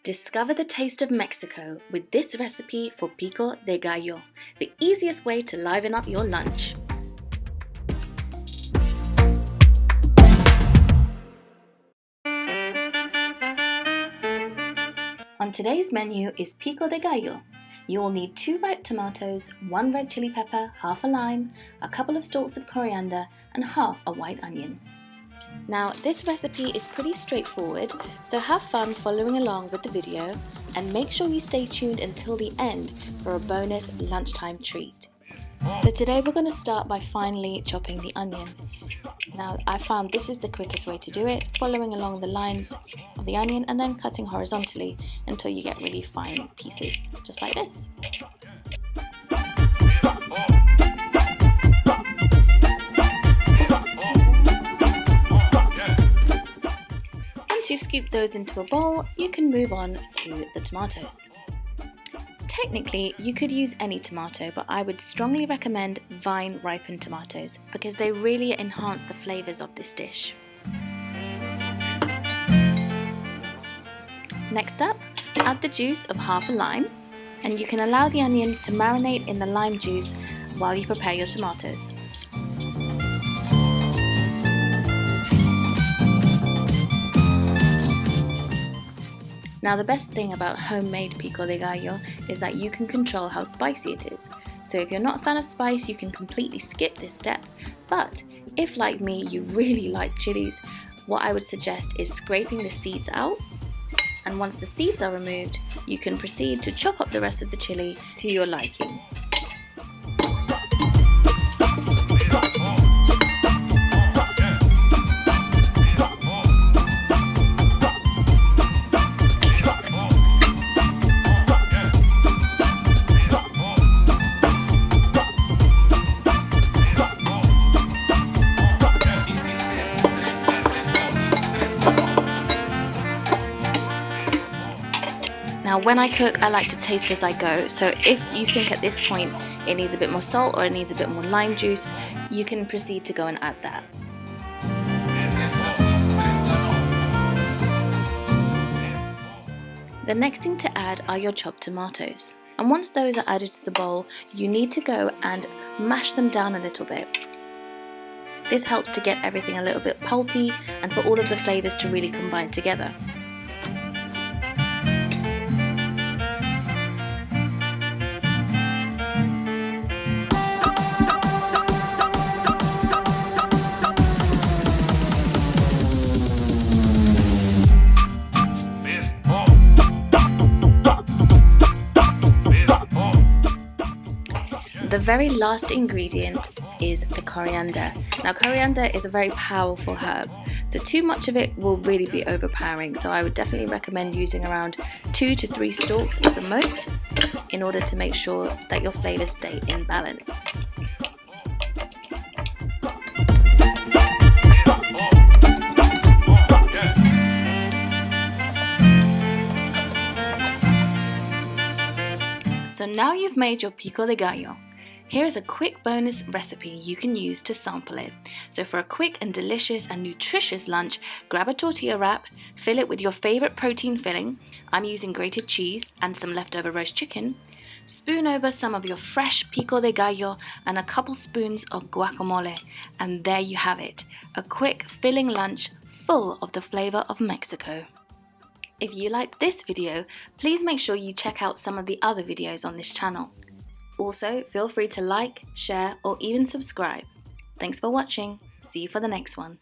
Discover the taste of Mexico with this recipe for Pico de Gallo, the easiest way to liven up your lunch. On today's menu is Pico de Gallo. You will need 2 ripe tomatoes, 1 red chili pepper, half a lime, a couple of stalks of coriander, and half a white onion. Now, this recipe is pretty straightforward, so have fun following along with the video and make sure you stay tuned until the end for a bonus lunchtime treat. So today we're going to start by finely chopping the onion. Now, I found this is the quickest way to do it, following along the lines of the onion and then cutting horizontally until you get really fine pieces, just like this. Once you've scooped those into a bowl, you can move on to the tomatoes. Technically, you could use any tomato, but I would strongly recommend vine-ripened tomatoes because they really enhance the flavours of this dish. Next up, add the juice of half a lime, and you can allow the onions to marinate in the lime juice while you prepare your tomatoes. Now, the best thing about homemade Pico de Gallo is that you can control how spicy it is. So if you're not a fan of spice, you can completely skip this step. But if, like me, you really like chilies, what I would suggest is scraping the seeds out. And once the seeds are removed, you can proceed to chop up the rest of the chili to your liking. Now, when I cook, I like to taste as I go, so if you think at this point it needs a bit more salt or it needs a bit more lime juice, you can proceed to go and add that. The next thing to add are your chopped tomatoes, and once those are added to the bowl, you need to go and mash them down a little bit. This helps to get everything a little bit pulpy and for all of the flavours to really combine together. The very last ingredient is the coriander. Now, coriander is a very powerful herb, so too much of it will really be overpowering, so I would definitely recommend using around 2 to 3 stalks at the most in order to make sure that your flavours stay in balance. So now you've made your Pico de Gallo. Here is a quick bonus recipe you can use to sample it. So for a quick and delicious and nutritious lunch, grab a tortilla wrap, fill it with your favorite protein filling. I'm using grated cheese and some leftover roast chicken. Spoon over some of your fresh Pico de Gallo and a couple spoons of guacamole, and there you have it, a quick filling lunch full of the flavor of Mexico. If you liked this video, please make sure you check out some of the other videos on this channel. Also, feel free to like, share, or even subscribe. Thanks for watching. See you for the next one.